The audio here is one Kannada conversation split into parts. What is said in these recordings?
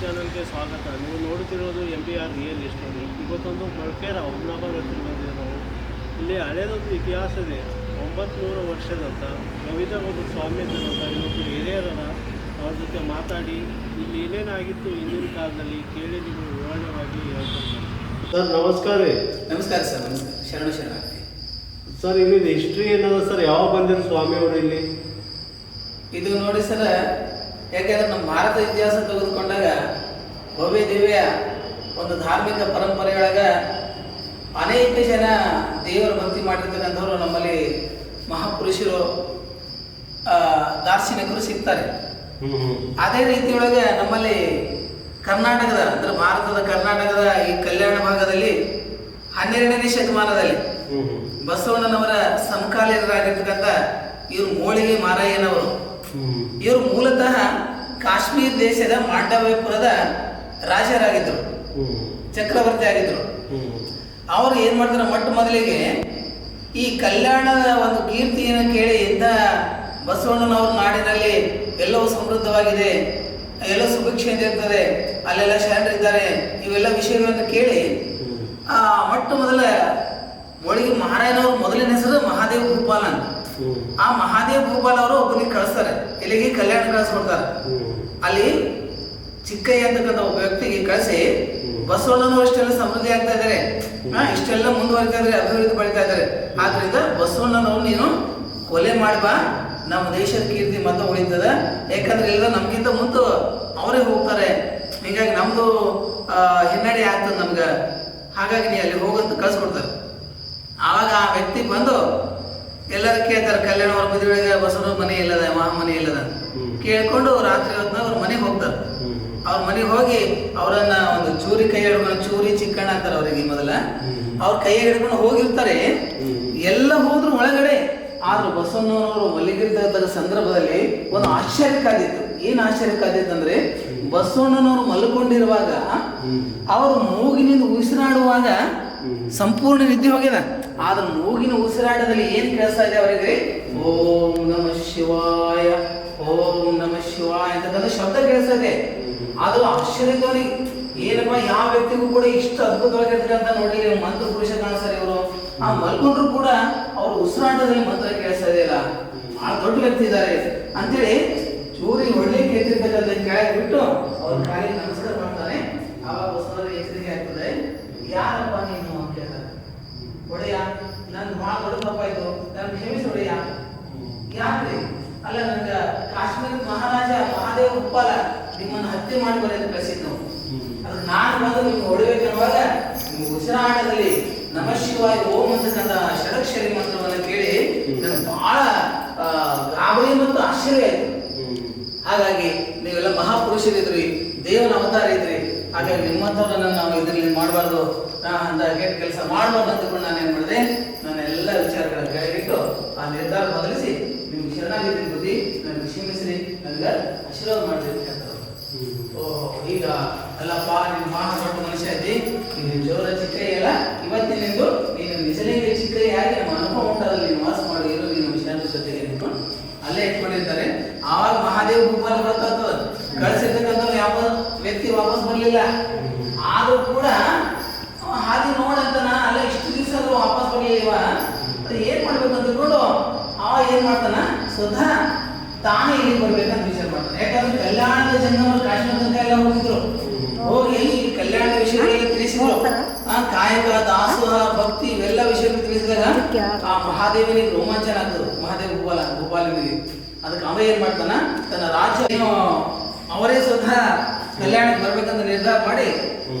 ಚಾನಲ್ಗೆ ಸ್ವಾಗತ. ನೀವು ನೋಡುತ್ತಿರೋದು MPR ರಿಯಲ್ ಎಸ್ಟೇಟ್. ಇವತ್ತೊಂದು ಮೊಳಕೆರ ಹುಮ್ನಾಬಾದ್ ಹತ್ರ ಬಂದಿದೆ. ನಾವು ಇಲ್ಲಿ ಹಳೆಯದೊಂದು ಇತಿಹಾಸ ಇದೆ. 900 ವರ್ಷದಂತ ಕವಿತಾ ಒಂದು ಸ್ವಾಮೀಜಿರಂತ ಇವತ್ತು ಹಿರಿಯರರ ಅವ್ರ ಜೊತೆ ಮಾತಾಡಿ ಇಲ್ಲಿ ಏನೇನಾಗಿತ್ತು ಹಿಂದಿನ ಕಾಲದಲ್ಲಿ ಕೇಳಿ ನೀವು ವಿವರಣವಾಗಿ ಹೇಳ್ತಾರೆ. ಸರ್ ನಮಸ್ಕಾರ ರೀ. ನಮಸ್ಕಾರ ಸರ್. ನಮಸ್ಕಾರ. ಶರಣ ಸರ್ ಇಲ್ಲಿ ಹಿಸ್ಟ್ರಿ ಏನದ ಸರ್? ಯಾವ ಬಂದಿರೋ ಸ್ವಾಮಿಯವರು ಇಲ್ಲಿ? ಇದು ನೋಡಿ ಸರ್, ಯಾಕೆಂದ್ರೆ ನಮ್ಮ ಭಾರತ ಇತಿಹಾಸ ತೆಗೆದುಕೊಂಡಾಗ ಭವ್ಯ ದಿವ್ಯ ಒಂದು ಧಾರ್ಮಿಕ ಪರಂಪರೆಯೊಳಗ ಅನೇಕ ಜನ ದೇವರ ಭಕ್ತಿ ಮಾಡಿರ್ತಕ್ಕಂಥವ್ರು ನಮ್ಮಲ್ಲಿ ಮಹಾಪುರುಷರು ದಾರ್ಶನಿಕರು ಸಿಗ್ತಾರೆ. ಅದೇ ರೀತಿಯೊಳಗೆ ನಮ್ಮಲ್ಲಿ ಕರ್ನಾಟಕದ ಅಂದ್ರೆ ಭಾರತದ ಕರ್ನಾಟಕದ ಈ ಕಲ್ಯಾಣ ಭಾಗದಲ್ಲಿ 12ನೇ ಶತಮಾನದಲ್ಲಿ ಬಸವಣ್ಣನವರ ಸಮಕಾಲೀನರಾಗಿರ್ತಕ್ಕಂಥ ಇವರು ಮೋಳಿಗೆ ಮಾರಯ್ಯನವರು. ಇವರು ಮೂಲತಃ ಕಾಶ್ಮೀರ ದೇಶದ ಮಾಂಡವ್ಯಪುರದ ರಾಜರಾಗಿದ್ದರು, ಚಕ್ರವರ್ತಿ ಆಗಿದ್ದರು. ಅವರು ಏನ್ ಮಾಡ್ತಾರೆ, ಮೊಟ್ಟ ಮೊದಲಿಗೆ ಈ ಕಲ್ಯಾಣದ ಒಂದು ಕೀರ್ತಿಯನ್ನು ಕೇಳಿ ಇಂಥ ಬಸವಣ್ಣನವ್ರ ನಾಡಿನಲ್ಲಿ ಎಲ್ಲವೂ ಸಮೃದ್ಧವಾಗಿದೆ, ಎಲ್ಲ ಸುಭಿಕ್ಷೆಯಿಂದ ಇರ್ತದೆ, ಅಲ್ಲೆಲ್ಲ ಶರಣರಿದ್ದಾರೆ, ಇವೆಲ್ಲ ವಿಷಯಗಳನ್ನು ಕೇಳಿ ಮೊಟ್ಟ ಮೊದಲ ಮೊಳಿಗೆ ಮಹಾರಾಯನವ್ರ ಮೊದಲಿನ ಹೆಸರು ಮಹಾದೇವ್ ಭೂಪಾಲ್ ಅಂತ. ಆ ಮಹಾದೇವ್ ಭೂಪಾಲ್ ಅವರು ಒಬ್ಬನಿಗೆ ಕಳಿಸ್ತಾರೆ, ಇಲ್ಲಿಗೆ ಕಲ್ಯಾಣ ಕಳಿಸ್ಕೊಡ್ತಾರೆ. ಅಲ್ಲಿ ಚಿಕ್ಕಯ್ಯ ಅಂತಕ್ಕಂಥ ಒಬ್ಬ ವ್ಯಕ್ತಿಗೆ ಕಳಿಸಿ ಬಸವಣ್ಣನವರು ಇಷ್ಟೆಲ್ಲ ಸಮೃದ್ಧಿ ಆಗ್ತಾ ಇದ್ದಾರೆ, ಇಷ್ಟೆಲ್ಲ ಮುಂದುವರಿತಾ ಇದ್ದಾರೆ, ಅಭಿವೃದ್ಧಿ ಪಡಿತಾ ಇದ್ದಾರೆ, ಆದ್ರಿಂದ ಬಸವಣ್ಣನವ್ರು ನೀನು ಕೊಲೆ ಮಾಡ್ಬಾ, ನಮ್ಮ ದೇಶದ ಕೀರ್ತಿ ಮತ್ತೆ ಉಳಿತದ, ಯಾಕಂದ್ರೆ ಇಲ್ಲ ನಮ್ಗಿಂತ ಮುಂದೆ ಅವರೇ ಹೋಗ್ತಾರೆ, ಹೀಗಾಗಿ ನಮ್ದು ಹಿನ್ನಡೆ ಆಗ್ತದೆ ನಮ್ಗೆ, ಹಾಗಾಗಿ ನೀ ಅಲ್ಲಿ ಹೋಗಂತ ಕಳ್ಸ್ಕೊಡ್ತಾರೆ. ಆವಾಗ ಆ ವ್ಯಕ್ತಿ ಬಂದು ಎಲ್ಲರೂ ಕೇಳ್ತಾರೆ, ಕಲ್ಯಾಣ ಅವ್ರ ಮದುವೆಗೆ ಬಸವನ ಮನೆ ಇಲ್ಲದ, ಮಹಾಮನೆ ಇಲ್ಲದ ಕೇಳ್ಕೊಂಡು ರಾತ್ರಿ ಹೊತ್ತಿನಾಗ ಅವ್ರ ಮನೆಗೆ ಹೋಗ್ತಾರೆ. ಅವ್ರ ಮನೆಗೆ ಹೋಗಿ ಅವರನ್ನ ಒಂದು ಚೂರಿ ಕೈ ಹಿಡ್ಕೊಂಡು, ಚೂರಿ ಚಿಕ್ಕಣ್ಣ ಅಂತಾರೆ ಅವರಿಗೆ ಮೊದಲ, ಅವ್ರ ಕೈ ಹಿಡ್ಕೊಂಡು ಹೋಗಿರ್ತಾರೆ. ಎಲ್ಲ ಹೋದ್ರು ಒಳಗಡೆ. ಆದ್ರೂ ಬಸವಣ್ಣನವರು ಮಲಗಿರ್ತಕ್ಕಂಥ ಸಂದರ್ಭದಲ್ಲಿ ಒಂದು ಆಶ್ಚರ್ಯ ಕಾದಿತ್ತು. ಏನ್ ಆಶ್ಚರ್ಯ ಕಾದಿತ್ತು ಅಂದ್ರೆ, ಬಸವಣ್ಣನವರು ಮಲ್ಕೊಂಡಿರುವಾಗ ಅವರು ಮೂಗಿನಿಂದ ಉಸಿರಾಡುವಾಗ ಸಂಪೂರ್ಣ ನಿದ್ದೆ ಹೋಗ್ಯದ, ಆದ್ರೆ ಮೂಗಿನ ಉಸಿರಾಟದಲ್ಲಿ ಏನ್ ಕೇಳಿಸ್ತಾ ಇದೆ ಅವರಿಗೆ, ಓಂ ನಮಃ ಶಿವಾಯ, ಓಂ ನಮಃ ಶಿವಾಯ ಅಂತಕ್ಕಂಥ ಶಬ್ದ ಕೇಳಿಸ್ತಾ ಇದೆ. ಅದು ಆಶ್ಚರ್ಯದವರಿಗೆ, ಏನಪ್ಪ ಯಾವ ವ್ಯಕ್ತಿಗೂ ಕೂಡ ಇಷ್ಟು ಅದ್ಭುತವಾಗಿರ್ತಕ್ಕಂಥ ನೋಡಿ ಮಂತ್ರ ಪುರುಷ ಕಾಣಿಸ್ತಾರೆ ಇವರು. ಆ ಮಲ್ಕೊಂಡ್ರು ಕೂಡ ಅವ್ರ ಉಸಿರಾಟದಲ್ಲಿ ಮಂತ್ರ ಕೇಳಿಸ್ತಾ ಇದೆಯಲ್ಲ, ಬಹಳ ದೊಡ್ಡ ವ್ಯಕ್ತಿ ಇದ್ದಾರೆ ಅಂತೇಳಿ ಚೂರಿ ಹೊಡ್ಲಿಕ್ಕೆ ಎತ್ತಿರ್ತಕ್ಕಂಥ ಕೆಳಗೆ ಬಿಟ್ಟು ಅವ್ರ ಕಾಲಿಗೆ ನಮಸ್ಕಾರ ಮಾಡ್ತಾನೆ. ಆವಾಗ ಬಸವಣ್ಣನಿಗೆ ಎಚ್ಚರಿಕೆ ಆಗ್ತದೆ, ಯಾರಪ್ಪ ನೀನು ಅಂತ ಕೇಳ್ತಾರೆ. ಒಡೆಯ, ನನ್ ಬಹಳ ದೊಡ್ಡ ತಪ್ಪಾಯ್ತು, ನನ್ ಕ್ಷಮಿಸಿ ಒಡೆಯ. ಯಾಕ್ರಿ? ಅಲ್ಲ, ನನ್ಗ ಕಾಶ್ಮೀರದ ಮಹಾರಾಜ ಮಹಾದೇವ ಉಪ್ಪಾಲ ನಿಮ್ಮನ್ನು ಹತ್ಯೆ ಮಾಡಿ ಬರೆದು ಕಳಿಸಿದ್ದು, ಅದಕ್ಕೆ ನಾನು ಬಂದು ನಿಮ್ಗೆ ಹೊಡಿಬೇಕನ್ನುವಾಗ ನಿಮ್ಮ ಉಸಿರಾಟದಲ್ಲಿ ನಮಃ ಶಿವಾಯ ಓಂ ಅಂತಕ್ಕಂಥ ಷಡಕ್ಷರಿ ಮಂತ್ರವನ್ನು ಕೇಳಿ ನನ್ಗೆ ಬಹಳ ಗಾಬರಿ ಮತ್ತು ಆಶ್ಚರ್ಯ ಆಯ್ತು. ಹಾಗಾಗಿ ನೀವೆಲ್ಲ ಮಹಾಪುರುಷರಿದ್ರಿ, ದೇವನ ಅವತಾರ ಇದ್ರಿ, ಹಾಗಾಗಿ ನಿಮ್ಮಂಥವ್ರನ್ನ ನಾವು ಇದರಲ್ಲಿ ಮಾಡಬಾರ್ದು, ಅಂತ ಕೆಟ್ಟ ಕೆಲಸ ಮಾಡಬಾರ್ದು ಅಂದ್ಕೊಂಡು ನಾನು ಏನ್ ಮಾಡಿದೆ, ನನ್ನ ಎಲ್ಲ ವಿಚಾರಗಳ ಕೆಳಗಿಟ್ಟು ಆ ನಿರ್ಧಾರ ಬದಲಿಸಿ ನಿಮ್ಗೆ ಶರಣಾಗಿದ್ದ ಬುದ್ಧಿ ನನಗೆ ಕ್ಷಮಿಸ್ರಿ, ನನಗೆ ಆಶೀರ್ವಾದ ಮಾಡಿದ್ರಿ ಅಂತ. ಓಹ್, ಈಗ ಅಲ್ಲಪ್ಪ ನೀನು ಮಹಾ ದೊಡ್ಡ ಮನುಷ್ಯ ಇದ್ದಿ, ನೀನು ಜೋರ ಚಿಕ್ಕಯ್ಯ ಅಲ್ಲ, ಇವತ್ತಿನಿಂದು ನೀನು ನಿಜಲಿಂಗ ಚಿಕ್ಕಯ್ಯ ಆಗಿ ನಮ್ಮ ಅನುಭವ ಉಂಟಾದಲ್ಲಿ ನೀನು ವಾಸ ಮಾಡಿ ಇರೋ ನೀನು ಶರಣ ಜೊತೆಗೆ ನಿಂತ್ಕೊಂಡು ಅಲ್ಲೇ ಇಟ್ಕೊಂಡಿರ್ತಾರೆ. ಆವಾಗ ಮಹಾದೇವ್ ಭೂಪಾಲ ಗೊತ್ತಾಗ್ತದ, ಕಳಿಸಿರ್ತಕ್ಕಂಥ ಯಾವ ವ್ಯಕ್ತಿ ವಾಪಸ್ ಬರ್ಲಿಲ್ಲ. ಆದ್ರೂ ಕೂಡ ಹಾದಿ ನೋಡಂತನ ಅಲ್ಲ, ಇಷ್ಟು ದಿವಸ ಆದ್ರೂ ವಾಪಸ್ ಬರ್ಲಿಲ್ಲ, ಏನ್ ಮಾಡ್ಬೇಕು ಅಂತ ತಿಳ್ಕೊಂಡು ಅವ ಏನ್ ಮಾಡ್ತಾನ, ಸ್ವತಃ ತಾನೇ ಇಲ್ಲಿ ಬರ್ಬೇಕಂತ ವಿಚಾರ ಮಾಡ್ತಾನೆ. ಯಾಕಂದ್ರೆ ಕಲ್ಯಾಣದ ಜಂಗಮರು ಕಾಶ್ಮೀರ ತನಕ ಎಲ್ಲ ಹೋಗಿದ್ರು, ಹೋಗಿ ಎಲ್ಲಿ ಕಲ್ಯಾಣದ ವಿಷಯಗಳೆಲ್ಲ ತಿಳಿಸಿದ್ರು, ಕಾಯಕ, ದಾಸೋಹ, ಭಕ್ತಿ ಇವೆಲ್ಲ ವಿಷಯಗಳು ತಿಳಿಸಿದಾಗ ಆ ಮಹಾದೇವನಿಗೆ ರೋಮಾಂಚನ ಆಗ್ತದೆ. ಮಹಾದೇವ ಭೂಪಾಲನಿಗೆ ಅದಕ್ಕೆ ಅವ ಏನ್ ಮಾಡ್ತಾನ, ತನ್ನ ರಾಜ್ಯ ಅವರೇ ಸ್ವತಃ ಕಲ್ಯಾಣಕ್ಕೆ ಬರ್ಬೇಕಂತ ನಿರ್ಧಾರ ಮಾಡಿ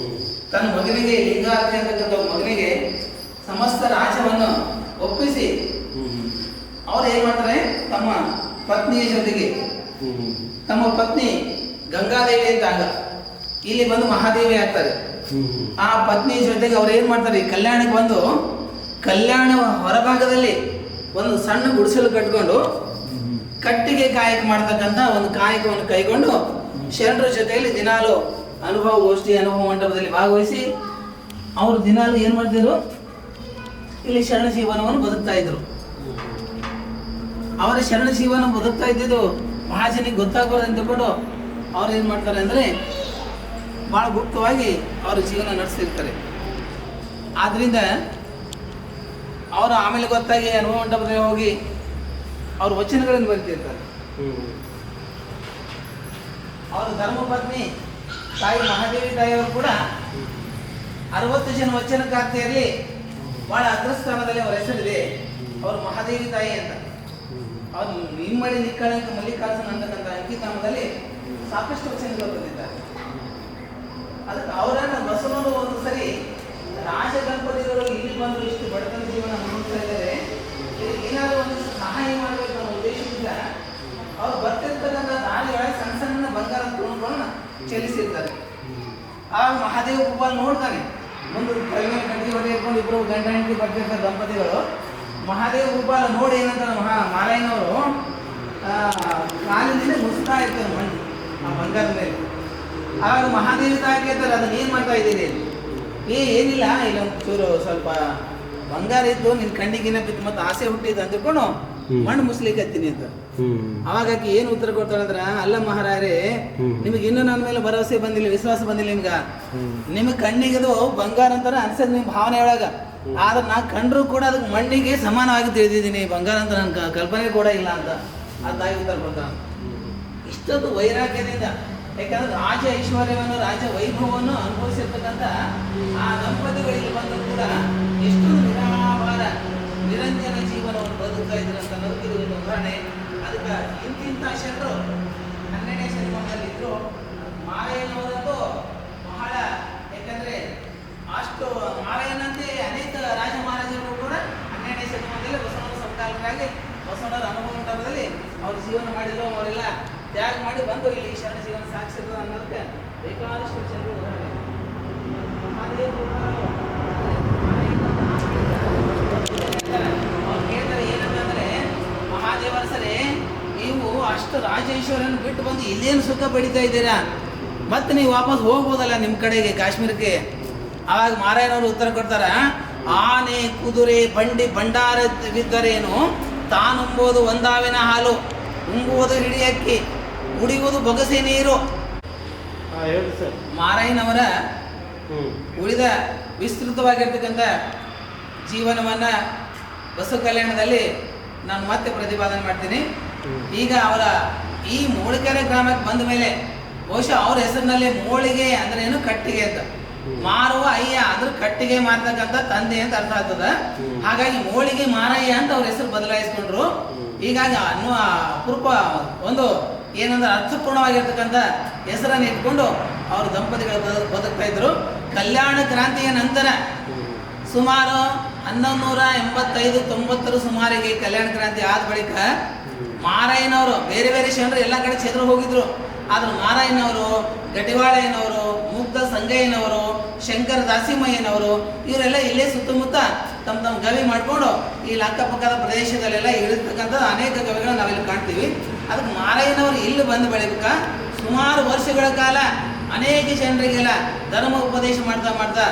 ತನ್ನ ಮಗನಿಗೆ, ಲಿಂಗಾರ್ತಿ ಅಂತಕ್ಕಂಥ ಮಗನಿಗೆ ಸಮಸ್ತ ರಾಜ್ಯವನ್ನು ಒಪ್ಪಿಸಿ ಅವ್ರು ಏನ್ ಮಾಡ್ತಾರೆ, ತಮ್ಮ ಪತ್ನಿಯ ಜೊತೆಗೆ, ತಮ್ಮ ಪತ್ನಿ ಗಂಗಾದೇವಿ ಅಂತ ಆಗ ಇಲ್ಲಿ ಬಂದು ಮಹಾದೇವಿ ಆಗ್ತಾರೆ. ಆ ಪತ್ನಿಯ ಜೊತೆಗೆ ಅವ್ರು ಏನ್ ಮಾಡ್ತಾರೆ, ಕಲ್ಯಾಣಕ್ಕೆ ಬಂದು ಕಲ್ಯಾಣ ಹೊರಭಾಗದಲ್ಲಿ ಒಂದು ಸಣ್ಣ ಗುಡಿಸಲು ಕಟ್ಕೊಂಡು ಕಟ್ಟಿಗೆ ಕಾಯಕ ಮಾಡ್ತಕ್ಕಂಥ ಒಂದು ಕಾಯಕವನ್ನು ಕೈಗೊಂಡು ಶರಣರ ಜೊತೆಯಲ್ಲಿ ದಿನಾಲು ಅನುಭವ ಗೋಷ್ಠಿ, ಅನುಭವ ಮಂಟಪದಲ್ಲಿ ಭಾಗವಹಿಸಿ ಅವರು ದಿನಾಲು ಏನ್ ಮಾಡ್ತಿದ್ರು, ಇಲ್ಲಿ ಶರಣ ಜೀವನವನ್ನು ಬದುಕ್ತಾ ಇದ್ರು. ಅವರ ಶರಣ ಜೀವನ ಬದುಕ್ತಾ ಇದ್ದಿದ್ದು ಮಹಾಜನಿಗೆ ಗೊತ್ತಾಗಬಾರ್ದು ಅಂದ್ಕೊಂಡು ಅವ್ರು ಏನು ಮಾಡ್ತಾರೆ ಅಂದರೆ ಭಾಳ ಗುಪ್ತವಾಗಿ ಅವರು ಜೀವನ ನಡೆಸಿರ್ತಾರೆ. ಆದ್ದರಿಂದ ಅವರು ಆಮೇಲೆ ಗೊತ್ತಾಗಿ ಅನುಭವ ಮಂಟಪದಲ್ಲಿ ಹೋಗಿ ಅವ್ರ ವಚನಗಳನ್ನು ಬರೀತಿರ್ತಾರೆ. ಅವರ ಧರ್ಮಪತ್ನಿ ತಾಯಿ ಮಹಾದೇವಿ ತಾಯಿಯವರು ಕೂಡ 60 ಜನ ವಚನಕಾರ್ತೆಯರಲ್ಲಿ ಬಹಳ ಅಗ್ರಸ್ಥಾನದಲ್ಲಿ ಅವರ ಹೆಸರಿದೆ. ಅವರು ಮಹಾದೇವಿ ತಾಯಿ ಅಂತ. ಅವರು ನಿಮ್ಮಡಿ ನಿಕ್ಕಳಂಕ ಮಲ್ಲಿಕಾರ್ಜುನ ಅಂತಕ್ಕಂಥ ಅಂಕಿತಾಮದಲ್ಲಿ ಸಾಕಷ್ಟು ವಚನಗಳು ಬಂದಿದ್ದಾರೆ. ಅದಕ್ಕೆ ಅವರನ್ನು ಬಸವನವರು ಒಂದು ಸರಿ ರಾಜ ದಂಪತಿಗಳು ಇಲ್ಲಿ ಬಂದು ಇಷ್ಟು ಬಡತನ ಜೀವನ ಮಾಡ್ತಾ ಇದ್ದಾರೆ, ಏನಾದರೂ ಒಂದು ಸಹಾಯ ಮಾಡಬೇಕು ಅನ್ನೋ ಉದ್ದೇಶದಿಂದ ಅವ್ರು ಬರ್ತಿರ್ತಕ್ಕಂಥ ದಾರಿಯೊಳಗೆ ಸಣ್ಣ ಸಣ್ಣ ಬಂಗಾರ ತುಣುಗಳನ್ನು ಚೆಲ್ಲಿಸಿರ್ತಾರೆ. ಆಗ ಮಹಾದೇವ ಗೋಪಾಲ್ ನೋಡ್ತಾನೆ, ಒಂದು ಕೈ ಮೇಲೆ ಗಂಟೆ ಹೊಡೆ ಇಟ್ಕೊಂಡು ಇಬ್ಬರು ಗಂಡ ಹೆಂಡತಿ ಬರ್ತಿರ್ತಾರೆ ದಂಪತಿಗಳು. ಮಹಾದೇವ ಗೋಪಾಲ ನೋಡಿ ಏನಂತಾರೆ, ಮಾರಾಯನವರು ಕಾಲಿನಿಂದ ಮುಸ್ತಾ ಇರ್ತಾರೆ ಮಣ್ಣು ಆ ಬಂಗಾರದ ಮೇಲೆ. ಆಗ ಮಹಾದೇವಿ ತಾಯಿ ಕೇಳ್ತಾರೆ, ಅದನ್ನ ಏನು ಮಾಡ್ತಾ ಇದ್ದೀನಿ? ಏನಿಲ್ಲ, ಇಲ್ಲೊಂದು ಚೂರು ಸ್ವಲ್ಪ ಬಂಗಾರ ಇದ್ದು ನಿನ್ನ ಕಣ್ಣಿಗಿನ ಬಿತ್ತು ಮತ್ತು ಆಸೆ ಹುಟ್ಟಿದ್ದು ಅಂತ ತಿಳ್ಕೊಂಡು ಮಣ್ಣು ಮುಸ್ಲಿಕ್ಕೆ ಹತ್ತೀನಿ ಅಂತ. ಅವಾಗ ಆಕೆ ಏನು ಉತ್ತರ ಕೊಡ್ತಾಳೆ ಅಂದ್ರೆ, ಅಲ್ಲ ಮಹಾರಾಯರೇ, ನಿಮಗೆ ಇನ್ನೂ ನನ್ನ ಮೇಲೆ ಭರವಸೆ ಬಂದಿಲ್ಲ, ವಿಶ್ವಾಸ ಬಂದಿಲ್ಲ ನಿಮ್ಗೆ. ನಿಮಗೆ ಕಣ್ಣಿಗೆದು ಬಂಗಾರ ಅಂತಾರ ಅನ್ಸದ್ ನಿಮ್ಮ ಭಾವನೆ ಒಳಗ, ಆದ್ರೆ ನಾ ಕಂಡ್ರು ಕೂಡ ಅದಕ್ಕೆ ಮಣ್ಣಿಗೆ ಸಮಾನವಾಗಿ ತಿಳಿದಿದ್ದೀನಿ, ಬಂಗಾರ ಅಂತ ನನ್ನ ಕಲ್ಪನೆ ಕೂಡ ಇಲ್ಲ ಅಂತ ಅದಾಗಿ ಉತ್ತರ ಕೊಡ್ತಾನೆ. ಇಷ್ಟೊಂದು ವೈರಾಗ್ಯದಿಂದ, ಯಾಕಂದ್ರೆ ರಾಜ ಐಶ್ವರ್ಯವನ್ನು ರಾಜ ವೈಭವವನ್ನು ಅನುಭವಿಸಿರ್ತಕ್ಕಂಥ ಆ ದಂಪತಿಗಳಿಗೆ ಬಂದು ಕೂಡ ಎಷ್ಟೊಂದು ನಿರಾಭಾರ ನಿರಂಜನ ಜೀವನವನ್ನು ಬದುಕ್ತಾ ಇದ್ರು ಅಂತ ಅನ್ನೋದಕ್ಕೆ ಇದು ಒಂದು ಉದಾಹರಣೆ. ಅದಕ್ಕೆ ಇಂತಿಂಥ ಶರಣರು 12ನೇ ಶತಮಾನದಲ್ಲಿ ಇದ್ರು. ಮಾರಯ್ಯನವರಂತೂ ಬಹಳ, ಯಾಕಂದ್ರೆ ಅಷ್ಟು ಮಾರಯ್ಯನಂತೆ ಅನೇಕ ರಾಜ ಮಹಾರಾಜರು ಕೂಡ 12ನೇ ಶತಮಾನದಲ್ಲಿ ಬಸವಣ್ಣನ ಸಮಕಾಲೀನರಾಗಿ ಬಸವಣ್ಣರ ಅನುಭವ ಮಂಟಪದಲ್ಲಿ ಅವರು ಜೀವನ ಮಾಡಿದ್ರು. ಅವರೆಲ್ಲ ತ್ಯಾಗ ಮಾಡಿ ಬಂದು ಇಲ್ಲಿ ಶರಣ ಜೀವನ ಸಾಗಿಸಿದ್ರು ಅನ್ನೋದಕ್ಕೆ ಬೇಕಾದಷ್ಟು ಜನರು ಉದಾಹರಣೆ. ಅವ್ರು ಕೇಳ್ತಾರೆ ಏನಂತಂದ್ರೆ, ಮಹಾದೇವರ ಸರಿ ನೀವು ಅಷ್ಟು ರಾಜೇಶ್ವರನ್ನು ಬಿಟ್ಟು ಬಂದು ಇಲ್ಲೇನು ಸುಖ ಪಡಿತಾ ಇದ್ದೀರಾ, ಮತ್ತೆ ನೀವು ವಾಪಸ್ ಹೋಗ್ಬೋದಲ್ಲ ನಿಮ್ಮ ಕಡೆಗೆ ಕಾಶ್ಮೀರಕ್ಕೆ. ಆವಾಗ ಮಾರಾಯನವರು ಉತ್ತರ ಕೊಡ್ತಾರ, ಆನೆ ಕುದುರೆ ಬಂಡಿ ಭಂಡಾರವಿದ್ದರೇನು, ತಾನುಂಬೋದು ಒಂದಾವಿನ ಹಾಲು, ಉಂಬುವುದು ಹಿಡಿಯಕ್ಕಿ, ಕುಡಿಯುವುದು ಬೊಗಸೆ ನೀರು. ಹೇಳಿ ಸರ್. ಮಾರಾಯನವರ ಉಳಿದ ವಿಸ್ತೃತವಾಗಿರ್ತಕ್ಕಂಥ ಜೀವನವನ್ನ ಬಸವ ಕಲ್ಯಾಣದಲ್ಲಿ ನಾನು ಮತ್ತೆ ಪ್ರತಿಪಾದನೆ ಮಾಡ್ತೀನಿ. ಈಗ ಅವರ ಈ ಮೂಳಿಕೆರೆ ಗ್ರಾಮಕ್ಕೆ ಬಂದ ಮೇಲೆ ಬಹುಶಃ ಅವ್ರ ಹೆಸರಿನಲ್ಲಿ ಮೋಳಿಗೆ ಅಂದ್ರೆ ಏನು, ಕಟ್ಟಿಗೆ ಅಂತ. ಮಾರುವ ಅಯ್ಯ ಅಂದ್ರೆ ಕಟ್ಟಿಗೆ ಮಾರ್ತಕ್ಕಂಥ ತಂದೆ ಅಂತ ಅರ್ಥ ಆಗ್ತದ. ಹಾಗಾಗಿ ಮೋಳಿಗೆ ಮಾರಯ್ಯ ಅಂತ ಅವ್ರ ಹೆಸರು ಬದಲಾಯಿಸ್ಕೊಂಡ್ರು. ಹೀಗಾಗಿ ಅನ್ನುವ ಅಪರೂಪ ಒಂದು ಏನಂದ್ರೆ ಅರ್ಥಪೂರ್ಣವಾಗಿರ್ತಕ್ಕಂಥ ಹೆಸರನ್ನು ಇಟ್ಕೊಂಡು ಅವ್ರ ದಂಪತಿಗಳು ಬದುಕ್ತಾ ಇದ್ರು. ಕಲ್ಯಾಣ ಕ್ರಾಂತಿಯ ನಂತರ ಸುಮಾರು 1185-90 ಸುಮಾರಿಗೆ ಕಲ್ಯಾಣ ಕ್ರಾಂತಿ ಆದ ಬಳಿಕ ಮಾರಯ್ಯನವರು ಬೇರೆ ಬೇರೆ ಶರಣರು ಎಲ್ಲ ಕಡೆ ಛೇದ್ರ ಹೋಗಿದ್ರು. ಆದ್ರೆ ಮಾರಯ್ಯನವರು, ಗಟಿವಾಳಯ್ಯನವರು, ಮುಗ್ಧ ಸಂಗಯ್ಯನವರು, ಶಂಕರ ದಾಸಿಮಯ್ಯನವರು ಇವರೆಲ್ಲ ಇಲ್ಲೇ ಸುತ್ತಮುತ್ತ ತಮ್ಮ ಗವಿ ಮಾಡಿಕೊಂಡು ಇಲ್ಲಿ ಅಕ್ಕಪಕ್ಕದ ಪ್ರದೇಶದಲ್ಲೆಲ್ಲ ಇಳಿರ್ತಕ್ಕಂಥ ಅನೇಕ ಗವಿಗಳನ್ನ ನಾವಿಲ್ಲಿ ಕಾಣ್ತೀವಿ. ಅದಕ್ಕೆ ಮಾರಯ್ಯನವರು ಇಲ್ಲಿ ಬಂದ ಬಳಿಕ ಸುಮಾರು ವರ್ಷಗಳ ಕಾಲ ಅನೇಕ ಜನರಿಗೆಲ್ಲ ಧರ್ಮ ಉಪದೇಶ ಮಾಡ್ತಾ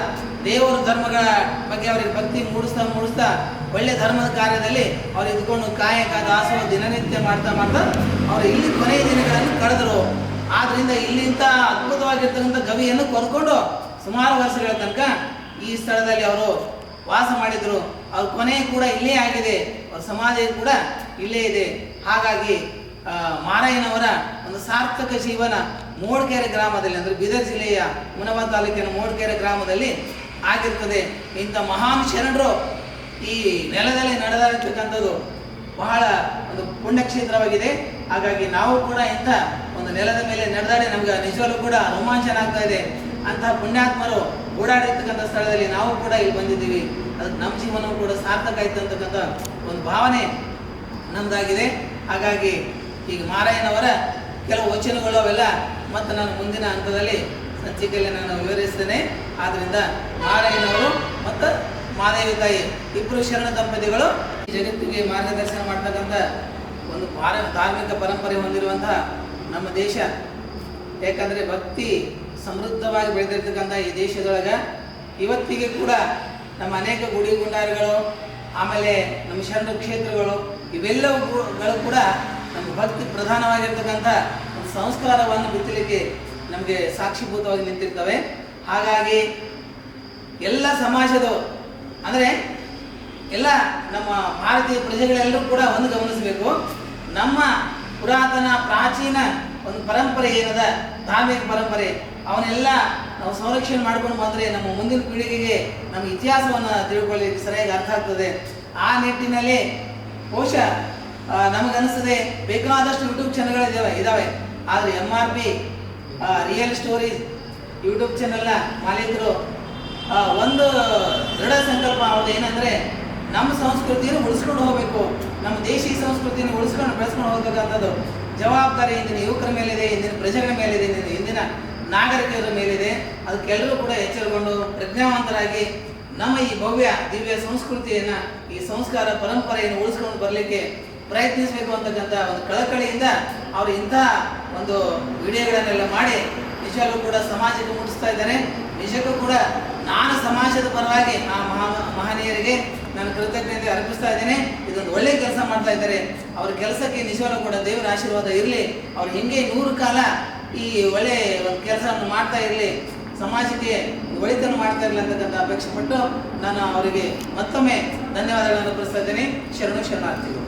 ದೇವರ ಧರ್ಮಗಳ ಬಗ್ಗೆ ಅವರಿಗೆ ಭಕ್ತಿ ಮೂಡಿಸ್ತಾ ಒಳ್ಳೆ ಧರ್ಮದ ಕಾರ್ಯದಲ್ಲಿ ಅವ್ರು ಇದ್ಕೊಂಡು ಕಾಯಕ ದಾಸೋಹ ದಿನನಿತ್ಯ ಮಾಡ್ತಾ ಅವರು ಇಲ್ಲಿ ಕೊನೆಯ ದಿನಗಳನ್ನು ಕಳೆದರು. ಆದ್ರಿಂದ ಇಲ್ಲಿಂದ ಅದ್ಭುತವಾಗಿರ್ತಕ್ಕಂಥ ಗವಿಯನ್ನು ಕೊರ್ಕೊಂಡು ಸುಮಾರು ವರ್ಷಗಳ ತನಕ ಈ ಸ್ಥಳದಲ್ಲಿ ಅವರು ವಾಸ ಮಾಡಿದ್ರು. ಅವ್ರ ಕೊನೆ ಕೂಡ ಇಲ್ಲೇ ಆಗಿದೆ, ಅವ್ರ ಸಮಾಧಿ ಕೂಡ ಇಲ್ಲೇ ಇದೆ. ಹಾಗಾಗಿ ಮಾರಯ್ಯನವರ ಒಂದು ಸಾರ್ಥಕ ಜೀವನ ಮೂಡಿಗೆರೆ ಗ್ರಾಮದಲ್ಲಿ, ಅಂದರೆ ಬೀದರ್ ಜಿಲ್ಲೆಯ ಹುಮನಾಬಾದ್ ತಾಲೂಕಿನ ಮೂಡಿಗೆರೆ ಗ್ರಾಮದಲ್ಲಿ ಆಗಿರ್ತದೆ. ಇಂಥ ಮಹಾನ್ ಶರಣರು ಈ ನೆಲದಲ್ಲಿ ನಡೆದಿರ್ತಕ್ಕಂಥದ್ದು ಬಹಳ ಒಂದು ಪುಣ್ಯಕ್ಷೇತ್ರವಾಗಿದೆ. ಹಾಗಾಗಿ ನಾವು ಕೂಡ ಇಂಥ ಒಂದು ನೆಲದ ಮೇಲೆ ನಡೆದಾಡಿ ನಮ್ಗೆ ನಿಜವಾಗ್ಲೂ ಕೂಡ ರೋಮಾಂಚನ ಆಗ್ತಾ ಇದೆ. ಅಂತಹ ಪುಣ್ಯಾತ್ಮರು ಓಡಾಡಿರ್ತಕ್ಕಂಥ ಸ್ಥಳದಲ್ಲಿ ನಾವು ಕೂಡ ಇಲ್ಲಿ ಬಂದಿದ್ದೀವಿ. ಅದಕ್ಕೆ ನಮ್ಮ ಜೀವನವೂ ಕೂಡ ಸಾರ್ಥಕ ಆಯ್ತು ಅಂತಕ್ಕಂಥ ಒಂದು ಭಾವನೆ ನಮ್ದಾಗಿದೆ. ಹಾಗಾಗಿ ಈಗ ಮಾರಯ್ಯನವರ ಕೆಲವು ವಚನಗಳು ಅವೆಲ್ಲ ಮತ್ತು ನಾನು ಮುಂದಿನ ಹಂತದಲ್ಲಿ ಸಂಚಿಕೆಯಲ್ಲಿ ನಾನು ವಿವರಿಸ್ತೇನೆ. ಆದ್ದರಿಂದ ಮಾರಯ್ಯನವರು ಮತ್ತು ಮಾದೇವಿ ತಾಯಿ ಇಬ್ಬರು ಶರಣ ದಂಪತಿಗಳು ಜಗತ್ತಿಗೆ ಮಾರ್ಗದರ್ಶನ ಮಾಡ್ತಕ್ಕಂಥ ಒಂದು ಧಾರ್ಮಿಕ ಪರಂಪರೆ ಹೊಂದಿರುವಂತಹ ನಮ್ಮ ದೇಶ. ಯಾಕಂದರೆ ಭಕ್ತಿ ಸಮೃದ್ಧವಾಗಿ ಬೆಳೆದಿರ್ತಕ್ಕಂಥ ಈ ದೇಶದೊಳಗೆ ಇವತ್ತಿಗೆ ಕೂಡ ನಮ್ಮ ಅನೇಕ ಗುಡಿ ಗುಂಡಾರಗಳು, ಆಮೇಲೆ ನಮ್ಮ ಶರಣ ಕ್ಷೇತ್ರಗಳು, ಇವೆಲ್ಲವುಗಳು ಕೂಡ ನಮ್ಮ ಭಕ್ತಿ ಪ್ರಧಾನವಾಗಿರ್ತಕ್ಕಂಥ ಒಂದು ಸಂಸ್ಕಾರವನ್ನು ಬಿತ್ತಲಿಕ್ಕೆ ನಮ್ಮ ನಮಗೆ ಸಾಕ್ಷೀಭೂತವಾಗಿ ನಿಂತಿರ್ತವೆ. ಹಾಗಾಗಿ ಎಲ್ಲ ಸಮಾಜದವರು ಅಂದರೆ ಎಲ್ಲ ನಮ್ಮ ಭಾರತೀಯ ಪ್ರಜೆಗಳೆಲ್ಲರೂ ಕೂಡ ಒಂದು ಗಮನಿಸಬೇಕು, ನಮ್ಮ ಪುರಾತನ ಪ್ರಾಚೀನ ಒಂದು ಪರಂಪರೆ ಏನದ ಧಾರ್ಮಿಕ ಪರಂಪರೆ ಅವನ್ನೆಲ್ಲ ನಾವು ಸಂರಕ್ಷಣೆ ಮಾಡ್ಕೊಂಡು ಬಂದರೆ ನಮ್ಮ ಮುಂದಿನ ಪೀಳಿಗೆಗೆ ನಮ್ಮ ಇತಿಹಾಸವನ್ನು ತಿಳ್ಕೊಳ್ಳಿಕ್ಕೆ ಸರಿಯಾಗಿ ಅರ್ಥ ಆಗ್ತದೆ. ಆ ನಿಟ್ಟಿನಲ್ಲಿ ಬಹುಶಃ ನಮಗನ್ನಿಸ್ತದೆ ಬೇಕಾದಷ್ಟು ಯೂಟ್ಯೂಬ್ ಚಾನಲ್ಗಳಿದ್ದಾವೆ, ಆದರೆ MRP ರಿಯಲ್ ಸ್ಟೋರೀಸ್ ಯೂಟ್ಯೂಬ್ ಚಾನಲ್ನ ಮಾಲೀಕರು ಒಂದು ದೃಢ ಸಂಕಲ್ಪ ಅವ್ರದ್ದು ಏನಂದರೆ ನಮ್ಮ ಸಂಸ್ಕೃತಿಯನ್ನು ಉಳಿಸ್ಕೊಂಡು ಹೋಗಬೇಕು, ನಮ್ಮ ದೇಶಿ ಸಂಸ್ಕೃತಿಯನ್ನು ಉಳಿಸ್ಕೊಂಡು ಬೆಳೆಸ್ಕೊಂಡು ಹೋಗ್ಬೇಕಂಥದ್ದು ಜವಾಬ್ದಾರಿ ಇಂದಿನ ಯುವಕರ ಮೇಲಿದೆ, ಇಂದಿನ ಪ್ರಜೆಗಳ ಮೇಲಿದೆ, ಇಂದಿನ ನಾಗರಿಕರ ಮೇಲಿದೆ. ಅದಕ್ಕೆಲ್ಲರೂ ಕೂಡ ಎಚ್ಚರಗೊಂಡು ಪ್ರಜ್ಞಾವಂತರಾಗಿ ನಮ್ಮ ಈ ಭವ್ಯ ದಿವ್ಯ ಸಂಸ್ಕೃತಿಯನ್ನು, ಈ ಸಂಸ್ಕಾರ ಪರಂಪರೆಯನ್ನು ಉಳಿಸ್ಕೊಂಡು ಬರಲಿಕ್ಕೆ ಪ್ರಯತ್ನಿಸಬೇಕು ಅಂತಕ್ಕಂಥ ಒಂದು ಕಳಕಳಿಯಿಂದ ಅವರು ಇಂಥ ಒಂದು ವಿಡಿಯೋಗಳನ್ನೆಲ್ಲ ಮಾಡಿ ನಿಜವಾಗ್ಲೂ ಕೂಡ ಸಮಾಜಕ್ಕೆ ಮುಟ್ಟಿಸ್ತಾ ಇದ್ದಾರೆ. ನಿಜಕ್ಕೂ ಕೂಡ ನಾನು ಸಮಾಜದ ಪರವಾಗಿ ಆ ಮಹನೀಯರಿಗೆ ನಾನು ಕೃತಜ್ಞತೆ ಅರ್ಪಿಸ್ತಾ ಇದ್ದೇನೆ. ಇದೊಂದು ಒಳ್ಳೆಯ ಕೆಲಸ ಮಾಡ್ತಾ ಇದ್ದಾರೆ. ಅವ್ರ ಕೆಲಸಕ್ಕೆ ನಿಜವಾಗ್ಲೂ ಕೂಡ ದೇವರ ಆಶೀರ್ವಾದ ಇರಲಿ. ಅವ್ರು ಹಿಂಗೆ 100 ಕಾಲ ಈ ಒಳ್ಳೆ ಒಂದು ಕೆಲಸವನ್ನು ಮಾಡ್ತಾ ಇರಲಿ, ಸಮಾಜಕ್ಕೆ ಒಳಿತನ್ನು ಮಾಡ್ತಾ ಇರಲಿ ಅಂತಕ್ಕಂಥ ಅಪೇಕ್ಷೆ ಪಟ್ಟು ನಾನು ಅವರಿಗೆ ಮತ್ತೊಮ್ಮೆ ಧನ್ಯವಾದಗಳನ್ನು ಅರ್ಪಿಸ್ತಾ ಇದ್ದೇನೆ. ಶರಣಾರ್ಥಿಗಳು.